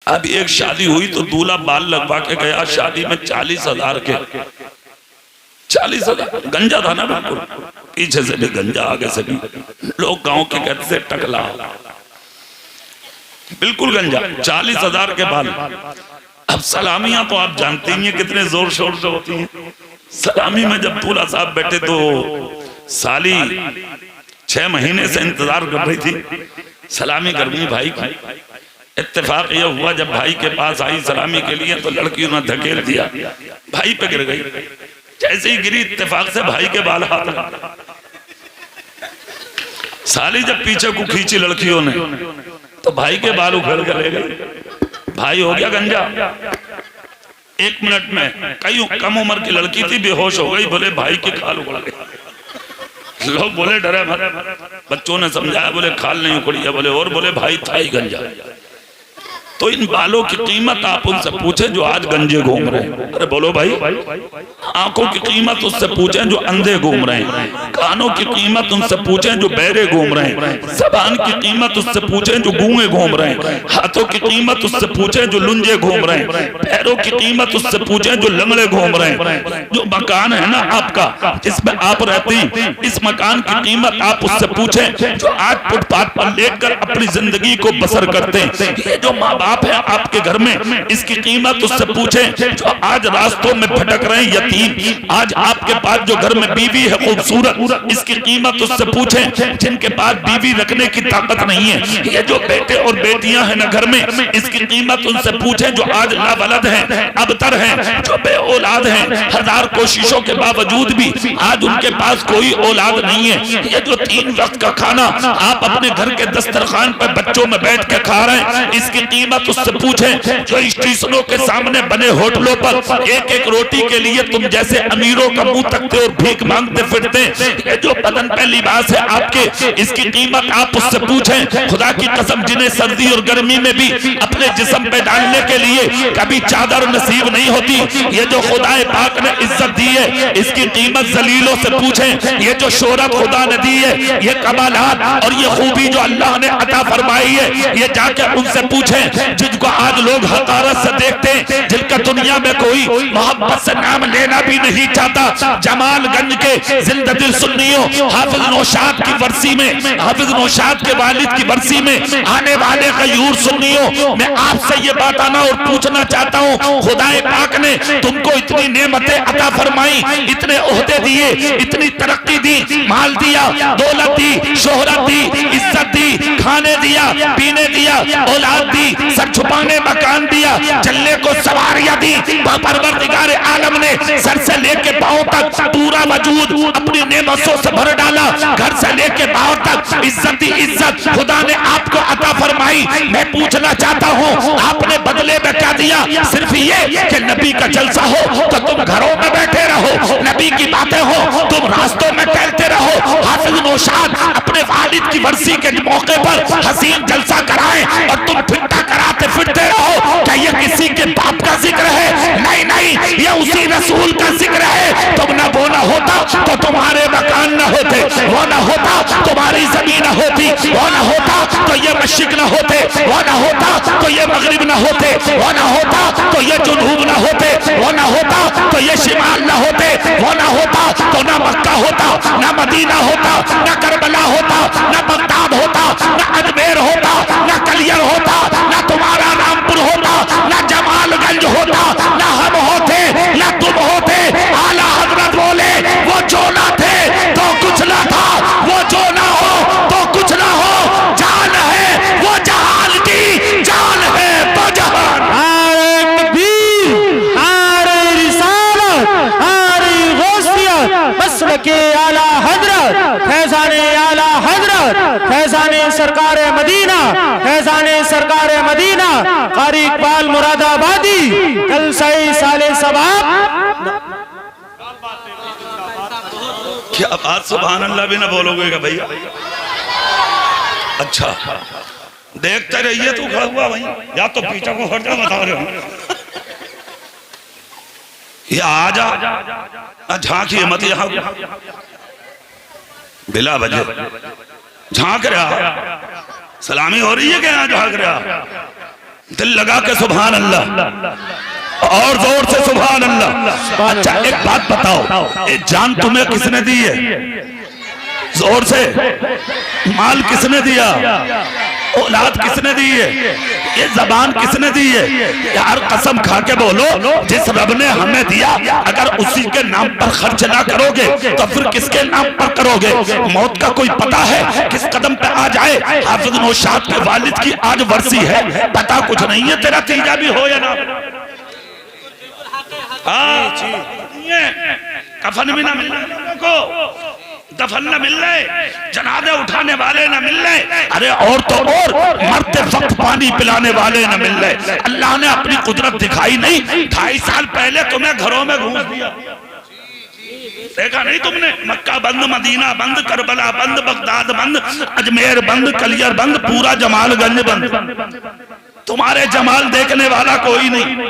अब एक शादी हुई तो दूल्हा बाल लगवा के गया, शादी में 40,000 के 40,000 गंजा था ना, बिल्कुल पीछे से भी गंजा आगे से भी। लोग गांव के कहते थे टकला, बिल्कुल गंजा, 40,000 के बाल। अब सलामियां तो आप जानते ही हैं कितने जोर शोर से होती हैं। सलामी में जब दूल्हा साहब बैठे तो साली 6 महीने से इंतजार कर रही थी सलामी करनी भाई की। इत्तेफाक यह हुआ जब भाई के पास आई सलामी के लिए तो लड़कियों ने धकेल दिया, भाई पे गिर गई। जैसे ही गिरी इत्तेफाक से भाई के बाल हाथ लगा। साली जब पीछे को खींची लड़कियों ने तो भाई के बाल उखड़ के ले गए। भाई हो गया गंजा 1 मिनट में। कई कम उम्र की लड़की थी, बेहोश हो गई। बोले भाई के खाल उखड़ गए। लोग बोले डरे मत। बच्चों ने समझाया, बोले खाल नहीं उखड़ी है। बोले और? बोले भाई था ही गंजा। तो इन बालों की कीमत आप उनसे पूछें जो आज गंजे घूम रहे हैं। अरे बोलो भाई। आंखों की कीमत उससे पूछें जो अंधे घूम रहे हैं। कानों की कीमत उनसे पूछें जो बहरे घूम रहे हैं। ज़बान की कीमत उससे पूछें जो गूंगे घूम रहे हैं। हाथों की कीमत उससे पूछें जो लुंजे घूम रहे हैं। पैरों की कीमत उससे पूछें जो लंगड़े घूम रहे हैं। जो मकान है ना आपका, जिसमें आप रहते हैं, इस मकान की कीमत आप उससे पूछें जो आज फुटपाथ पर लेकर अपनी जिंदगी को बसर करते हैं। ये जो माँ बाप है आपके घर में, इसकी कीमत उससे पूछें जो आज रास्तों में भटक रहे हैं यतीम। आज आपके पास जो घर में बीवी है खूबसूरत, इसकी कीमत उससे पूछें जिनके पास बीवी रखने की ताकत नहीं है। ये जो बेटे और बेटियां हैं ना घर में, इसकी कीमत उनसे पूछें जो आज लावलद हैं, अबतर हैं, जो बे औलाद हैं। 1000 कोशिशों के बावजूद भी आज उनके पास कोई औलाद नहीं है। ये जो 3 वक्त का खाना आप अपने घर के दस्तरखान पर बच्चों में बैठ के खा रहे हैं, इसकी कीमत उससे पूछें जो स्टेशनों के सामने बने होटलों पर एक एक रोटी के लिए तुम जैसे अमीरों का मुंह तकते और भीख मांगते फिरते। ये जो बदन पे लिबास है आपके, इसकी कीमत आप उससे पूछें। खुदा की कसम, जिन्हें सर्दी और गर्मी में भी अपने जिस्म पे डालने के लिए कभी चादर नसीब नहीं होती, ये जो खुदा पाक ने इज्जत दी है, इसकी कीमत जलीलों से पूछें। ये जो शोहरत खुदा ने दी है, ये कमालात और ये खूबी जो अल्लाह ने अता फरमाई है, ये जाके उनसे पूछें जिनको आज लोग हकारत से देखते हैं, जिनका दुनिया में कोई मोहब्बत से नाम लेना भी नहीं चाहता। जमालगंज के जिंददिल सुन्नियों, हाफिज नौशाद की वर्सी में, हाफिज नौशाद के वालिद की वर्सी में आने वाले गयूर सुन्नियों, मैं आपसे ये बताना और पूछना चाहता हूँ, खुदाए पाक ने तुमको इतनी नेमतें अता फरमाई, इतने ओहदे दिए, इतनी तरक्की दी, माल दिया, दौलत दी, शोहरत दी, इज्जत दी, खाने दिया, पीने दिया, औलाद दी, सर छुपाने मकान दिया, चलने को सवारियां दी। परवरदिगार आलम ने सर से लेके पांव तक पूरा वजूद अपनी नेमतों से भर डाला। घर से लेके पांव तक इज्जत ही इज्जत खुदा ने आपको अता फरमाई। मैं पूछना चाहता हूँ, आपने बदले में क्या दिया? सिर्फ ये कि नबी का जलसा हो तो तुम घरों में बैठे रहो, नबी की बातें हो तुम रास्तों में टहलते रहो। हाफिज नौशाद अपने वालिद की वर्सी के मौके पर हसीन जलसा कराए और तुम फिरता कराते फिरते रहो। क्या ये किसी के बाप का जिक्र है? नहीं नहीं, ये उसी रसूल का जिक्र है। तुम ना वो ना होता तो तुम्हारे मकान ना होते, वो ना होता तुम्हारी जमीन ना होती, वो ना होता तो ये मशरिक ना होते, वो ना होता तो ये मगरिब ना होते, वो ना होता तो ये जुनूब ना होते, वो ना होता तो ये शिमाल ना होते, वो ना होता तो ना मक्का होता, ना मदीना होता, ना करबला होता, ना बगदाद होता, ना अजमेर होता, ना कलियर होता, ना तुम्हारा रामपुर होता, ना जमालगंज होता, ना हम होते, ना तुम होते। आला हजरत बोले वो जो ना थे तो कुछ ना था, वो जो ना हो तो कुछ ना हो। जान है वो जहान की, जान है तो जहान। आरे तकबीर, आरे रिसालत, आरे गौसियत, मसल के आला हजरत, फैजाने आला हजरत, फैजाने सरकार मदीना, फैजाने सरकार मदीना, कारी इकबाल मुरादाबादी, कल सही साले सबाब। क्या बात, सुभान अल्लाह भी ना बोलोगे क्या भैया? अच्छा देखते रहिए, तू खड़ा हुआ भाई, या तो पीछे को हट जा, बता रहे हो ये आ जा, झांकिए मत यहाँ बिला वजह झांक रहा। सलामी हो रही है क्या? यहाँ झांक रहा। दिल लगा के सुभान अल्लाह और जोर से सुभान अल्लाह। अच्छा एक बात बताओ, ये जान तुम्हें किसने दी है? जोर से। माल किसने दिया? औलाद किसने दी है? ये जबान किसने दी है? यार कसम खा के बोलो, जिस रब ने हमें दिया अगर उसी के नाम पर खर्च ना करोगे तो फिर किसके नाम पर करोगे? मौत का कोई पता है किस कदम पे आ जाए? हाफिज नौशाद के वालिद की आज वर्सी है, पता कुछ नहीं है तेरा तीजा भी हो या ना। कफन भी ना मिलना लोगों को, दफन न मिल रहे, जनाजे उठाने वाले न मिल रहे, अरे और तो और मरते वक्त पानी पिलाने वाले न मिल रहे। अल्लाह ने अपनी कुदरत दिखाई नहीं? 2.5 साल पहले तुम्हें घरों में घूस दिया, देखा नहीं तुमने? मक्का बंद, मदीना बंद, करबला बंद, बगदाद बंद, अजमेर बंद, कलियर बंद, पूरा जमालगंज बंद। तुम्हारे जमाल देखने वाला कोई नहीं,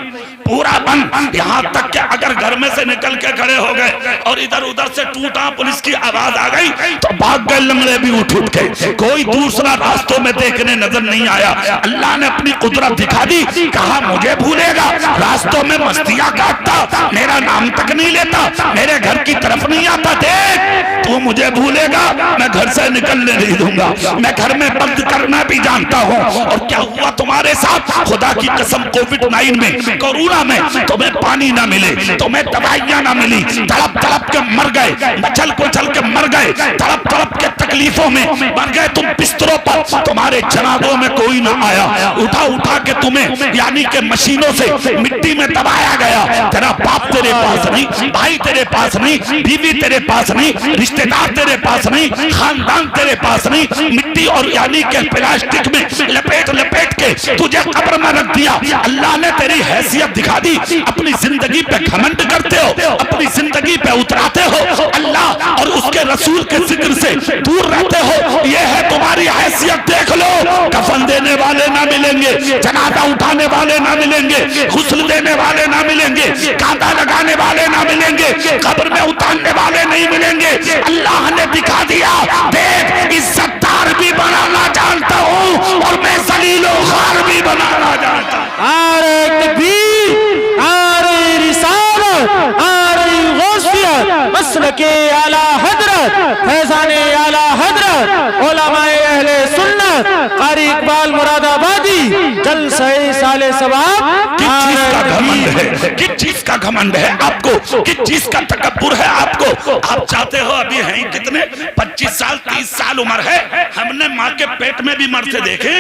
पूरा बंद। यहाँ तक कि अगर घर में से निकल के खड़े हो गए और इधर उधर से टूटा पुलिस की आवाज आ गई तो भाग गए, लंगड़े भी उठ गए, कोई दूसरा रास्तों में देखने नजर नहीं आया। अल्लाह ने अपनी कुदरत दिखा दी, कहा मुझे भूलेगा? रास्तों में मस्तियां काटता, मेरा नाम तक नहीं लेता, मेरे घर की तरफ नहीं आता, देख तू मुझे भूलेगा, मैं घर से निकलने नहीं दूंगा, मैं घर में बंद करना भी जानता हूँ। और क्या हुआ तुम्हारे साथ? खुदा की कसम कोविड-19 में, कोरोना में तुम्हें पानी ना मिले, तुम्हें दवाइयां ना मिली, तड़प तड़प के मर गए, मचल कुचल के मर गए, तड़प तड़प के तकलीफों में मर गए तुम बिस्तरों पर, तुम्हारे जनाजों में कोई ना आया, उठा उठा के तुम्हें यानी के मशीनों से मिट्टी में दबाया गया। तेरा बाप तेरे पास नहीं, भाई तेरे पास नहीं, बीवी तेरे पास नहीं, रिश्तेदार तेरे पास नहीं, खानदान तेरे पास नहीं, मिट्टी और यानी के प्लास्टिक में लपेट लपेट के तुझे कब्र में रख दिया। अल्लाह ने तेरी हैसियत दिखा दी, अपनी जिंदगी पे घमंड करते हो, अपनी जिंदगी पे उतराते हो, अल्लाह और उसके रसूल के जिक्र से दूर रहते हो, ये है तुम्हारी हैसियत। देख लो, कफन देने वाले ना मिलेंगे, जनाजा उठाने वाले ना मिलेंगे, गुस्ल देने वाले ना मिलेंगे, कांधा लगाने वाले ना मिलेंगे, कब्र में उतारने वाले नहीं मिलेंगे। अल्लाह ने दिखा दिया, देख इज्जतदार भी बनाना जानता हूँ और मैं जलीलो खार भी बनाना जानता हूँ। नारे तकबीर, नारे रिसालत, नारे गौसियत, मसलके आला हजरत, फैज़ाने आला हजरत, उलमाए अहले सुन्नत, कारी इकबाल मुरादाबादी, जलसे साले सवाब। किस चीज का घमंड है? किस चीज का घमंड है आपको? किस चीज का तकब्बुर है आपको? आप चाहते हो, अभी हैं कितने 25 साल 30 साल उम्र है, हमने माँ के पेट में भी मरते देखे,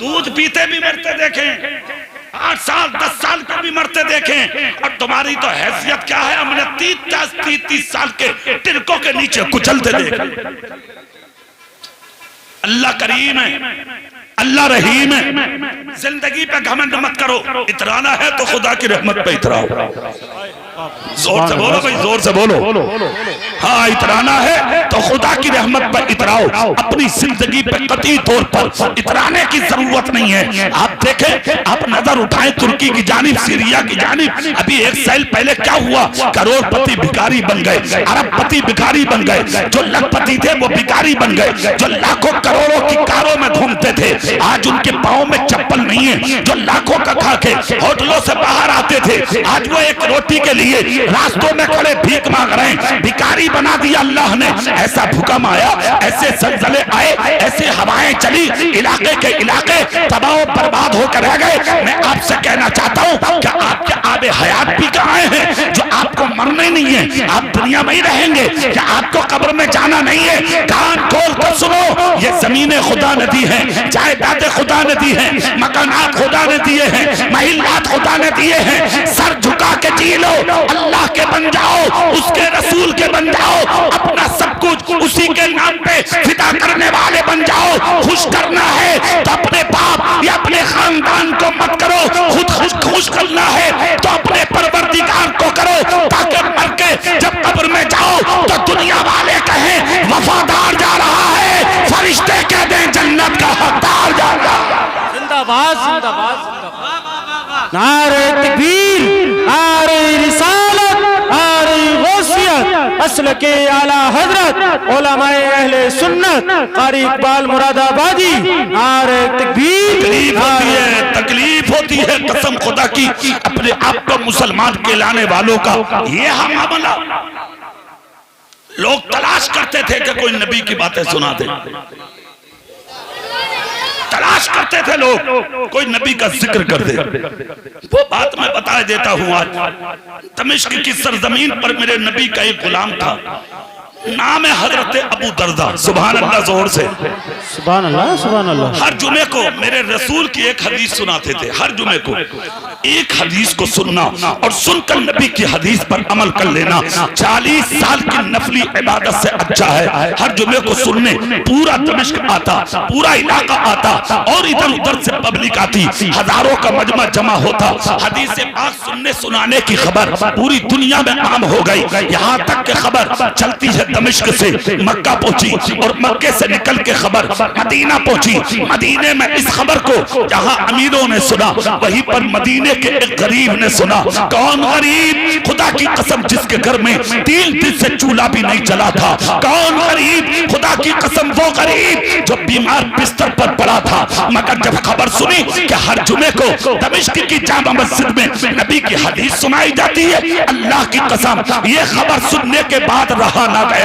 दूध पीते भी मरते देखें, 8 साल 10 साल के भी मरते देखें, और तुम्हारी तो हैसियत क्या है? हमने 30 साल के टिरकों के नीचे कुचलते देखे। अल्लाह करीम है, अल्लाह रहीम है, जिंदगी पे घमंड मत करो, इतराना है तो खुदा की रहमत पे इतराओ। जोर से बोलो भाई, जोर से बोलो। हाँ, इतराना है तो खुदा की रहमत पर इतराओ, अपनी जिंदगी पे कतई तौर पर इतराने की जरूरत नहीं है। आप देखें, आप नजर उठाएं तुर्की की जानिब, सीरिया की जानिब, अभी 1 साल पहले क्या हुआ? करोड़पति भिखारी बन गए, अरबपति भिखारी बन गए, जो लखपति थे वो भिखारी बन गए, जो लाखों करोड़ों की कारों में घूमते थे आज उनके पाँव में चप्पल नहीं है, जो लाखों का खा के होटलों से बाहर आते थे आज वो एक रोटी के लिए रास्तों में खड़े भीख मांग रहे हैं, भिखारी बना दिया अल्लाह ने। ऐसा भूकंप आया, ऐसे जलजले आए, ऐसे हवाएं चली, इलाके के इलाके तबाह बर्बाद होकर रह गए। मैं आपसे कहना चाहता हूँ कि आपके आबे हयात भी कहाँ हैं, जो आपको मरने नहीं है, आप दुनिया में ही रहेंगे, क्या आपको कब्र में जाना नहीं है? कान खोल कर सुनो, ये जमीनें खुदा ने दी है, जायदादें खुदा ने दी है, मकानात खुदा ने दिए हैं, महिलात खुदा ने दिए हैं। सर झुका के जी लो, अल्लाह के बन जाओ, उसके रसूल के बन जाओ, अपना सब कुछ उसी के नाम पे फिदा करने वाले बन जाओ। खुश करना है तो अपने बाप या अपने खानदान को मत करो, खुद खुश करना है तो अपने परवरदिगार को करो, ताकि मर के जब कब्र में जाओ तो दुनिया वाले कहें वफादार जा रहा है, फरिश्ते कह दें जन्नत का हकदार जा रहा है। जिंदाबाद, जिंदाबाद, जिंदाबाद। नारे तकबीर, नारे रिसालत, नारे गौसियत, मसलके आला हजरत उलमाए अहले सुन्नत कारी इकबाल मुरादाबादी। नारे तकबीर। तकलीफ होती है कसम खुदा की अपने आप को मुसलमान कहलाने वालों का ये मामला। लोग तलाश करते थे कि कोई नबी की बातें सुना दे, तलाश करते थे लोग कोई नबी का जिक्र कर दे। वो बात मैं बता देता हूं। आज दमिश्क की सरजमीन पर मेरे नबी का एक गुलाम था, नाम है हजरत अबू दरदा। सुभान अल्लाह, जोर से सुभान अल्लाह, सुभान अल्लाह। हर जुमे को मेरे रसूल की एक हदीस सुनाते थे। हर जुमे को एक हदीस को सुनना और सुनकर नबी की हदीस पर अमल कर लेना 40 साल की नफली इबादत से अच्छा है। हर जुमे को सुनने पूरा दमिश्क आता, पूरा इलाका आता और इधर उधर से पब्लिक आती, हजारों का मजमा जमा होता। हदीस पाक सुनने सुनाने की खबर पूरी दुनिया में आम हो गई। यहाँ तक के खबर चलती है दमिश्क से मक्का पहुंची और मक्के से निकल के खबर मदीना पहुंची। मदीने में इस खबर को जहां अमीरों ने सुना, वहीं पर मदीने के एक गरीब ने सुना। कौन गरीब? खुदा की कसम जिसके घर में 3 दिन से चूल्हा भी नहीं जला था। कौन गरीब? खुदा की कसम वो गरीब जो बीमार बिस्तर पर पड़ा था। मगर जब खबर सुनी कि हर जुमे को दमिश्क की जामा मस्जिद में नबी की हदीस सुनाई जाती है, अल्लाह की कसम ये खबर सुनने के बाद रहा ना गया।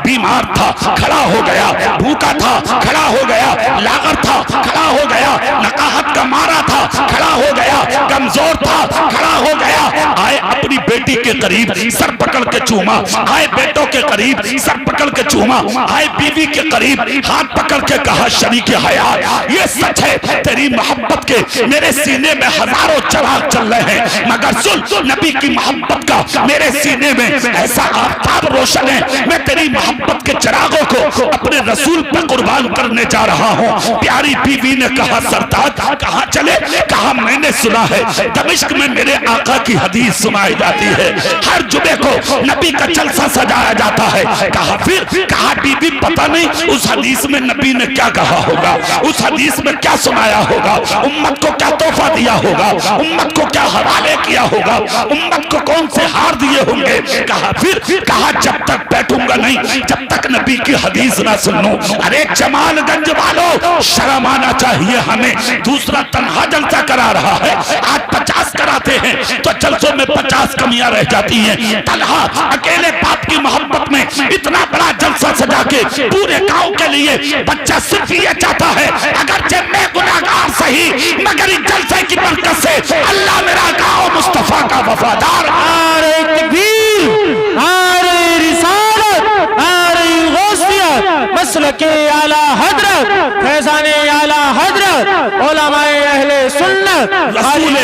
बीमार था, खड़ा हो गया। भूखा था, खड़ा हो गया। लागर था, खड़ा हो गया। नकाहत का मारा था, खड़ा हो गया। कमजोर था, खड़ा हो गया। आए अपनी बेटी के करीब सर पकड़ के चूमा, आए बेटों के करीब सर पकड़ के चूमा, आए बीवी के करीब हाथ पकड़ के कहा शरीक हयात ये सच है तेरी मोहब्बत के मेरे सीने में हजारों चिराग चल रहे हैं, मगर सुन नबी की मोहब्बत का मेरे सीने में ऐसा आफताब रोशन है, मैं तेरी मोहब्बत के चिरागों को अपने रसूल पर कुर्बान करने जा रहा हूँ। प्यारी बीवी ने कहा सरताज कहाँ चले? कहा मैंने सुना है दमिश्क में मेरे आका की हदीस सुनाई जाती है, हर जुमे को नबी का जलसा सजाया जाता है। कहा फिर? कहा बीबी पता नहीं उस हदीस में नबी ने क्या कहा होगा, उस हदीस में क्या सुनाया होगा, उम्मत को क्या तोहफा दिया होगा, उम्मत को क्या हवाले किया होगा, उम्मत को कौन से हार दिए होंगे। कहा फिर? कहा जब तक बैठूंगा नहीं जब तक नबी की हदीस ना सुन लूं। अरे जमालगंज वालों शर्म आना चाहिए हमें। दूसरा तन्हा जलसा करा रहा है, आज 50 कराते हैं तो जलसों में 50 कमियां रह जाती हैं। तन्हा अकेले बाप की मोहब्बत में इतना बड़ा जलसा सजा के पूरे गांव के लिए बच्चा सिर्फ ये चाहता है अगरचे मैं गुनाहगार सही मगर इस जलसे की बरकत से अल्लाह मेरा गांव मुस्तफा का वफादार। नारे तकबीर, नारे रिसालत, नारे गौसियत, मसलके आला हजरत, फैज़ाने आला हजरत, उलमाए अहले सुन्नत, रसूल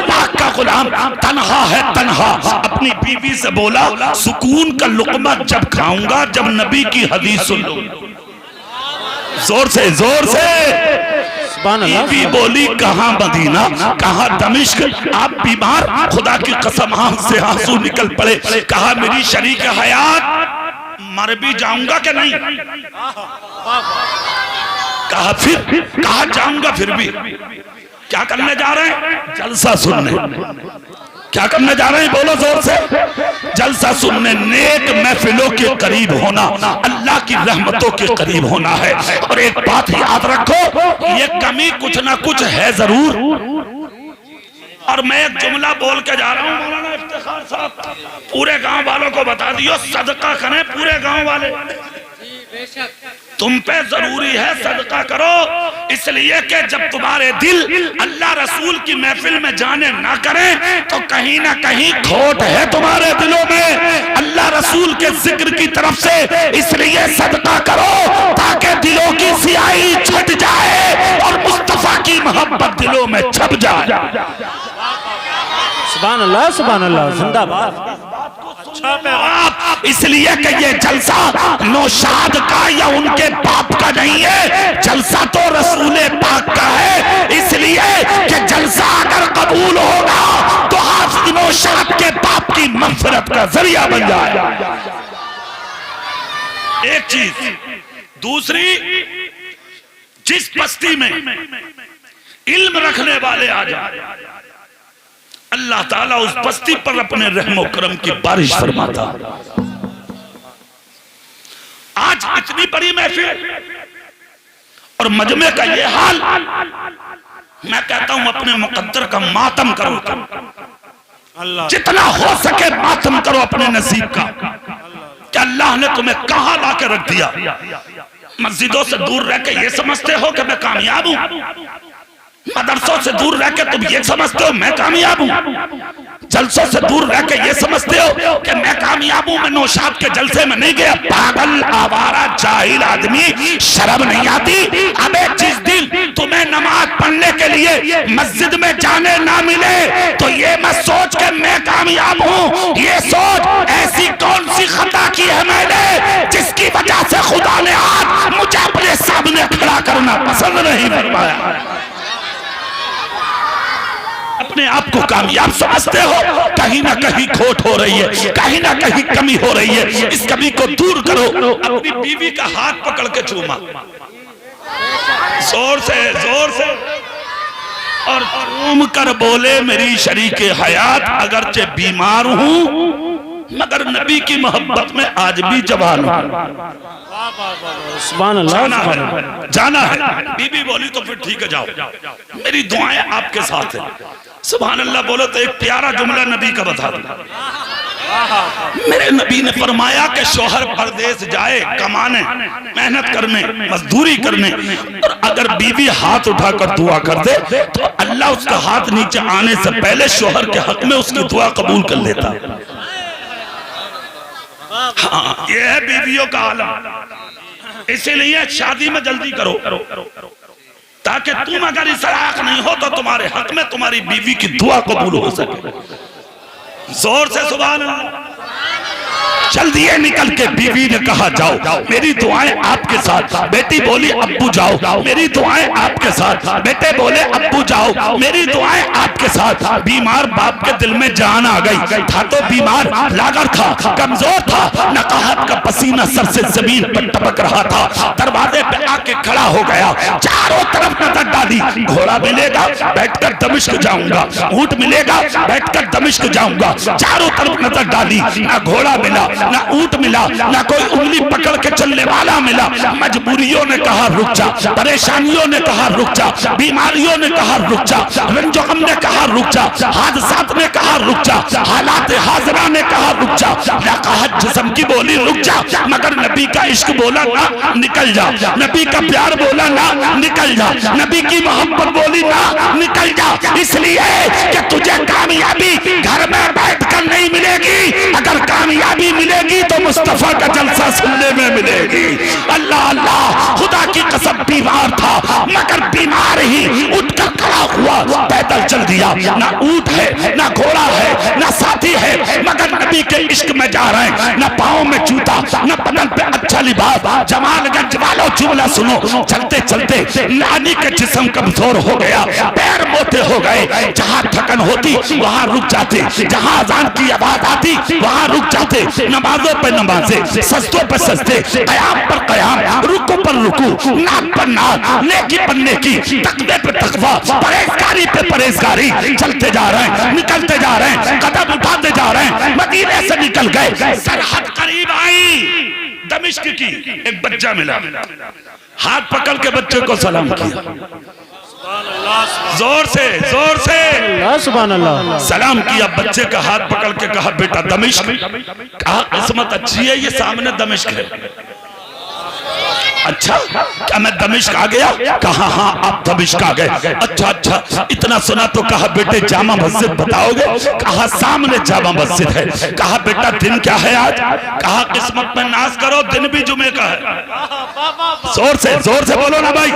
पाक का गुलाम तन्हा है, तन्हा। अपनी बीवी से बोला सुकून का लुकमा जब खाऊंगा जब नबी की हदीस सुन लूंगा। जोर से, जोर से। बीवी बोली कहाँ मदीना, कहाँ दमिश्क, आप बीमार? खुदा की कसम आंख से आंसू निकल पड़े। कहा मेरी शरीक हयात मर भी जाऊंगा कि नहीं? कहा फिर? कहा जाऊंगा फिर भी। क्या करने जा रहे हैं? जलसा सुनने। क्या करने जा रहे हैं? बोलो जोर से। जलसा सुनने, नेक महफिलों के करीब होना, अल्लाह की रहमतों के करीब होना है। और एक बात याद रखो, ये कमी कुछ ना कुछ है जरूर। और मैं एक जुमला बोल के जा रहा हूँ मौलाना इफ्तिखार साहब, पूरे गांव वालों को बता दियो सदका करें पूरे गांव वाले। तुम पे जरूरी है सदका करो, इसलिए कि जब तुम्हारे दिल अल्लाह रसूल की महफिल में जाने ना करें तो कहीं ना कहीं खोट है तुम्हारे दिलों में अल्लाह रसूल के जिक्र की तरफ से। इसलिए सदका करो ताकि दिलों की सियाही छट जाए और मुस्तफा की मोहब्बत दिलों में छप जाए। सुभान अल्लाह, सुभान अल्लाह, जिंदाबाद। इसलिए कि ये जलसा नौशाद का या उनके बाप का नहीं है, जलसा तो रसूल पाक का है। इसलिए कि जलसा अगर कबूल होगा तो हाफिज नौशाद के बाप की मग़फ़िरत का जरिया बन जाए। एक चीज। दूसरी, जिस बस्ती में इल्म रखने वाले आ जाए अल्लाह ताला उस बस्ती पर अपने रहमो करम की बारिश फरमाता। इतनी बड़ी महफिल और मजमे का ये हाल। मैं कहता हूं अपने मुकद्दर का मातम करो, जितना हो सके मातम करो अपने नसीब का कि अल्लाह ने तुम्हें कहां लाके रख दिया। मस्जिदों से दूर रह के ये समझते हो कि मैं कामयाब हूं, मदरसों से दूर रह के तुम ये समझते हो मैं कामयाब हूं, जलसों से दूर रह के ये समझते हो कि मैं कामयाब हूं, मैं नौशाद के जलसे में नहीं गया। पागल आवारा जाहिल आदमी, शर्म नहीं आती? अबे जिस दिन तुम्हें नमाज पढ़ने के लिए मस्जिद में जाने ना मिले तो ये मत सोच के मैं कामयाब हूं, ये सोच ऐसी कौन सी खता की है मैंने जिसकी वजह से खुदा ने आज मुझे अपने सामने खड़ा करना पसंद नहीं फरमाया। अपने आप को कामयाब समझते हो, कहीं ना कहीं खोट हो रही है, कहीं ना कहीं कमी हो रही है। इस कमी को दूर करो। अपनी बीवी का हाथ पकड़ के चूमा जोर से और चूम कर बोले मेरी शरीके हयात, अगरचे बीमार हूं मगर नबी की मोहब्बत में आज भी जवान हूं। जाना है। बीबी बोली तो फिर ठीक है जाओ, मेरी दुआएं आपके साथ है। सुभान अल्लाह बोलो तो एक प्यारा जुमला नबी का बता दो। मेरे नबी ने फरमाया कि शौहर परदेश जाए कमाने, मेहनत करने, मजदूरी करने, और अगर बीवी हाथ उठाकर दुआ कर दे तो अल्लाह उसका हाथ नीचे आने से पहले शौहर के हक में उसकी दुआ कबूल कर लेता। हाँ, ये है बीवियों का आलम। इसीलिए शादी में जल्दी करो ताकि तुम अगर इस लायक नहीं हो तो तुम्हारे हक में तुम्हारी बीवी की दुआ कबूल हो सके। जोर से सुभान अल्लाह। जल्दी निकल के बीवी ने कहा जाओ मेरी दुआएं आपके साथ। बेटी बोली अब्बू जाओ मेरी दुआएं आपके साथ। बेटे बोले अब्बू जाओ मेरी दुआएं आपके साथ। बीमार बाप के दिल में जान आ गई। था तो बीमार, लागर था, कमजोर था, नकाहत का पसीना सर से जमीन पर टपक रहा था। दरवाजे पे आके खड़ा हो गया, चारों तरफ नजर डाली। घोड़ा मिलेगा बैठकर दमिश्क जाऊंगा, ऊंट मिलेगा बैठकर दमिश्क जाऊंगा। चारों तरफ नजर डाली, ना घोड़ा मिला ना ऊंट मिला, ना कोई उंगली पकड़ के चलने वाला मिला। मजबूरियों ने कहा रुक जा, परेशानियों ने कहा रुक जा, बीमारियों ने कहा रुक जा, रंजो-गम ने कहा रुक जा, हादसात ने कहा रुक जा, हालात हाजरा ने कहा रुक जा। नकाहत जिस्म की बोली रुक जा, मगर नबी का इश्क बोला ना निकल जा, नबी का प्यार बोला ना निकल जा, नबी की मोहब्बत बोली ना निकल जा। इसलिए कि तुझे कामयाबी घर में बैठकर नहीं मिलेगी, अगर कामयाबी मिलेगी तो मुस्तफा का जलसा सुनने में मिलेगी। अल्लाह अल्लाह, खुदा की कसम बीमार था मगर बीमार ही उठकर खड़ा हुआ, पैदल चल दिया। ना ऊंट है ना घोड़ा है ना साथी है, मगर नबी के इश्क में जा रहे हैं। ना पाँव में जूता ना बदन पे अच्छा लिबास। जमालगंज वालों जुमला सुनो, चलते चलते नानी के जिस्म कमजोर हो गया, पैर मोटे हो गए। जहाँ थकन होती वहाँ रुक जाते, जहाँ अजान की आवाज आती वहाँ रुक जाते। नमाजों पर नमाजें, सजदों पर सजदे, कयाम पर कयाम, रुकू पर रुकू, नाक पर नाक, नेकी पर नेकी, तकवे पे तकवा, परहेजगारी पे परहेजगारी। चलते जा रहे हैं, निकलते जा रहे हैं, कदम उठाते जा रहे हैं। मदीने से निकल गए, सरहद करीब आई दमिश्क की। एक बच्चा मिला, हाथ पकड़ के बच्चे को सलाम किया, जोर से सुभान अल्लाह सलाम किया। बच्चे का हाथ पकड़ के कहा बेटा दमिश्क। कहा किस्मत अच्छी है ये सामने दमिश्क है। अच्छा क्या मैं दमिश्क आ गया? कहा हाँ आप दमिश्क आ गए। अच्छा अच्छा इतना सुना तो कहा बेटे जामा मस्जिद बताओगे? कहा सामने जामा मस्जिद है। कहा बेटा दिन क्या है आज? कहा किस्मत में नाज करो दिन भी जुमे का है। जोर से बोलो ना भाई।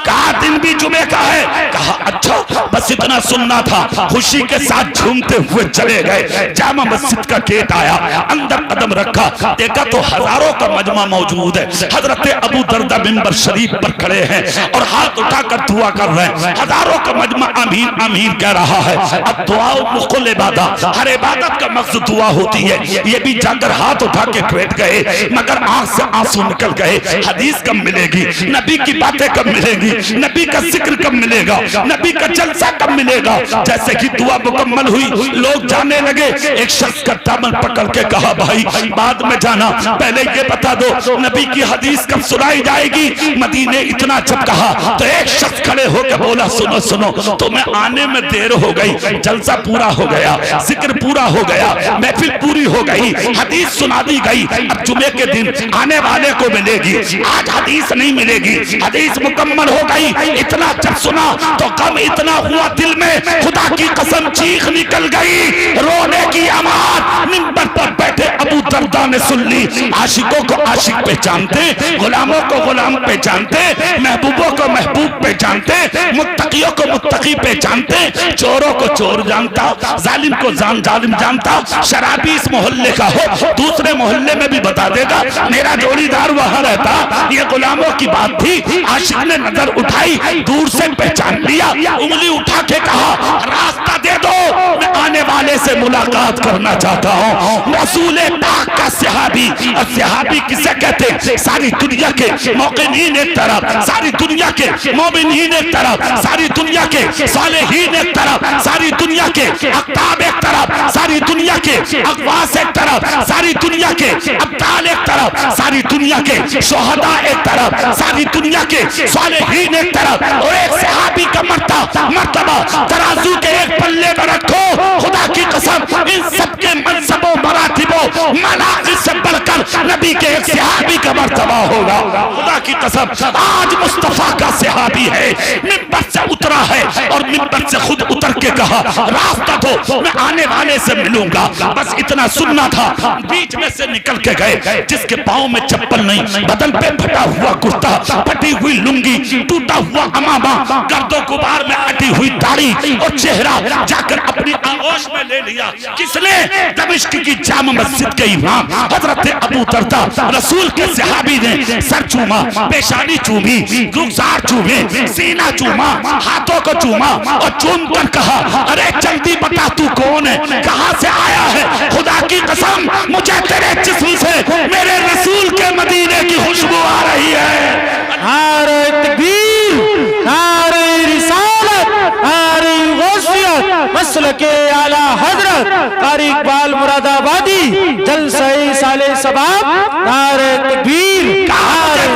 कहा दिन भी जुमे का है। कहा अच्छा बस इतना सुनना था। खुशी के साथ झूमते हुए चले गए। जामा मस्जिद का गेट आया, अंदर कदम रखा, देखा तो हजारों का मजमा मौजूद है। हजरत अबू दरदा मिंबर शरीफ पर खड़े हैं और हाथ उठाकर दुआ कर रहे हैं। हजारों का मजमा अमीन अमीन कह रहा है। अब दुआ मुकुल इबादत, हर इबादत का मकसद दुआ होती है। ये भी जाकर हाथ उठा के बैठ गए, मगर आंख से आंसू निकल गए। हदीस कब मिलेगी? नबी की बातें कब मिलेंगी? नबी का जिक्र कब मिलेगा? नबी का जलसा कब मिलेगा। जैसे कि दुआ मुकम्मल हुई, लोग जाने लगे, एक शख्स का दामन पकड़ के कहा, भाई बाद में जाना, पहले ये बता दो नबी की हदीस कब सुनाई जाएगी। मदीने इतना जब कहा तो एक शख्स खड़े होकर बोला, सुनो सुनो, तुम्हें आने में देर हो गई, जलसा पूरा हो गया, जिक्र पूरा हो गया, महफिल पूरी हो गई, हदीस सुना दी गई, अब जुमे के दिन आने वाले को मिलेगी, आज हदीस नहीं मिलेगी, हदीस मुकम्मल हो गई। इतना जब सुना तो गम इतना हुआ दिल में, खुदा की कसम चीख निकल गई, रोने की आवाज मिंबर पर बैठे अबू दरदा ने सुन ली। आशिकों को आशिक पहचानते, गुलामों को गुलाम पहचानते, महबूबों को महबूब पहचानते, मुत्तकियों को मुत्तकी पहचानते, चोरों को चोर जानता, जालिम को जालिम जानता। शराबी इस मोहल्ले का हो, दूसरे मोहल्ले में भी बता देगा मेरा जोड़ीदार वहां रहता। ये गुलामों की बात थी। आशिक ने नजर उठाई, दूर से पहचान लिया, उंगली उठा के कहा, रास्ता दे दो, मैं आने वाले से मुलाकात करना चाहता हूँ। रसूल पाक का सहाबी, और सहाबी किसे कहते हैं? सारी दुनिया के मौक़िनीन एक तरफ, सारी दुनिया के मोमिनीन एक तरफ, सारी दुनिया के सालेहीन एक तरफ, सारी दुनिया के अक़ताब एक तरफ, सारी दुनिया के अक़वास एक तरफ, सारी दुनिया के अब्दाल एक तरफ, सारी दुनिया के शुहदा एक तरफ, सारी दुनिया के सालेहीन एक तरफ, और एक सहाबी का मर्तबा तराजू के एक पल्ले में रखो। खुदा की कसम इन सबके मनसबों मरातिबों मनाक़िब से बढ़कर नबी के एक सहाबी का मर्तबा होगा। खुदा की कसम आज मुस्तफा का सहाबी है, मिंबर से उतरा है और मिंबर से खुद उतर के कहा, रास्ता दो, मैं आने वाले से मिलूंगा। बस इतना सुनना था, बीच में से निकल के गए। जिसके पाँव में चप्पल नहीं, बदन पे फटा हुआ कुर्ता, फटी हुई लुंगी, टूटा हुआ अमामा, गर्दो गुबार में अटी हुई दाढ़ी, और चेहरा जाकर अपनी आगोश में ले लिया। किसने? दमिश्क की जामा मस्जिद के इमाम हजरत अबू दरदा रसूल के सहाबी ने सर चूमा, पेशानी चूमी, रुखसार चूमे, सीना चूमा, हाथों को चूमा, और चूम कर कहा, अरे जल्दी बता तू कौन है, कहां से आया है? खुदा की कसम मुझे तेरे जिस्म से मेरे रसूल के मदीने की खुशबू आ रही है। नारे तकबीर, नारे रिसालत, नारे गौसियत, मसलके आला हजरत कारी इकबाल मुरादाबादी, जलसे साले सबाब, नारे तकबीर।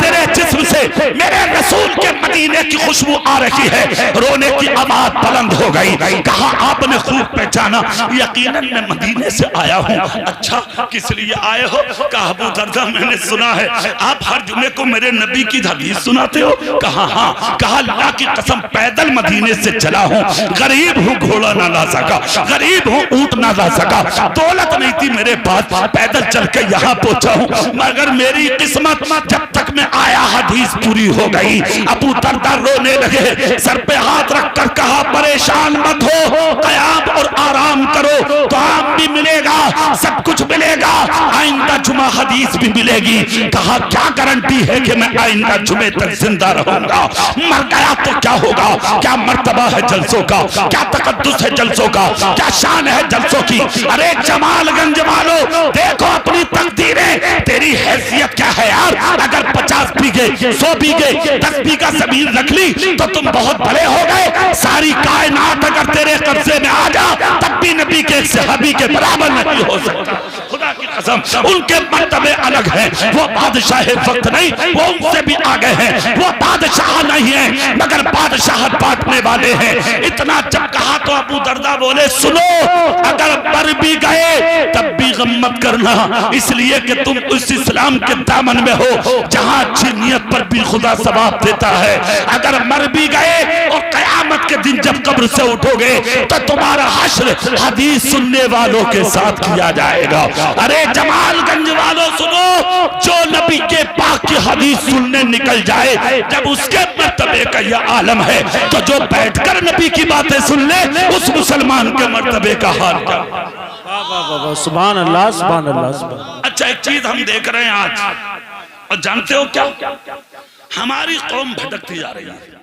तेरे जिस्म से मेरे रसूल के मदीने की खुशबू आ रही है। रोने की आवाज बुलंद हो गई। कहा, आपने खूब पहचाना, यकीनन मैं मदीने से आया हूँ। अच्छा, किस लिए आए हो? कहा, अबू दरदा मैंने सुना है आप हर जुमे को मेरे नबी की हदीस सुनाते हो। कहा, हाँ। कहा, अल्लाह की कसम पैदल मदीने से चला हूँ, गरीब हूँ, घोड़ा ना ला सका, गरीब हूँ, ऊंट ना ला सका, दौलत नहीं थी मेरे पास, पैदल चल के यहाँ पहुंचा हूँ, मगर मेरी किस्मत जब तक मैं आया हदीस पूरी हो गई। अबू दरदा रोने लगे, सर पे हाथ रखकर कहा, परेशान मत हो, क़याम और आराम करो, तो आम भी मिलेगा, सब कुछ मिलेगा, आइंदा जुमा हदीस भी मिलेगी। कहा, क्या गारंटी है कि मैं आइंदा जुमे तक जिंदा रहूंगा? मर गया तो क्या होगा? क्या मर्तबा है जलसों का, क्या तकद्दुस है जलसों का, क्या शान है जलसों की। अरे जमालगंज वालों, देखो अपनी तकदीरें, तेरी हैसियत क्या है यार? अगर 50 बीघे, 100 बीघे, 10 बीघा जमीन रख ली तो तुम बहुत बड़े हो गए। सारी कायनात अगर तेरे कब्जे में आ जा, तब भी नबी के सहाबी के बराबर नहीं हो सकता। खुदा की कसम उनके मर्तबे अलग हैं। वो बादशाह वक्त नहीं, वो उनसे भी आगे हैं। वो बादशाह नहीं है, मगर बादशाहत बांटने वाले हैं। इतना जब कहा तो अबू दरदा बोले, सुनो, अगर मर भी गए तब भी गम मत करना, इसलिए कि तुम उस इस्लाम के दामन में हो जहां अच्छी नियत पर भी खुदा सवाब देता है। अगर मर भी गए और कयामत के दिन जब कब्र से उठोगे तो तुम्हारा हश्र हदीस सुनने वालों के साथ किया जाएगा। अरे जमालगंज वालों सुनो, जो नबी के पाक की हदीस सुनने निकल जाए, जब उसके मर्तबे का यह आलम है, तो जो बैठकर नबी की बातें सुन ले, उस मुसलमान के मर्तबे का हाल क्या? सुभान अल्लाह, सुभान अल्लाह, सुभान। अच्छा, एक चीज हम देख रहे हैं आज, और जानते हो क्या? हमारी कौम भटकती जा रही है।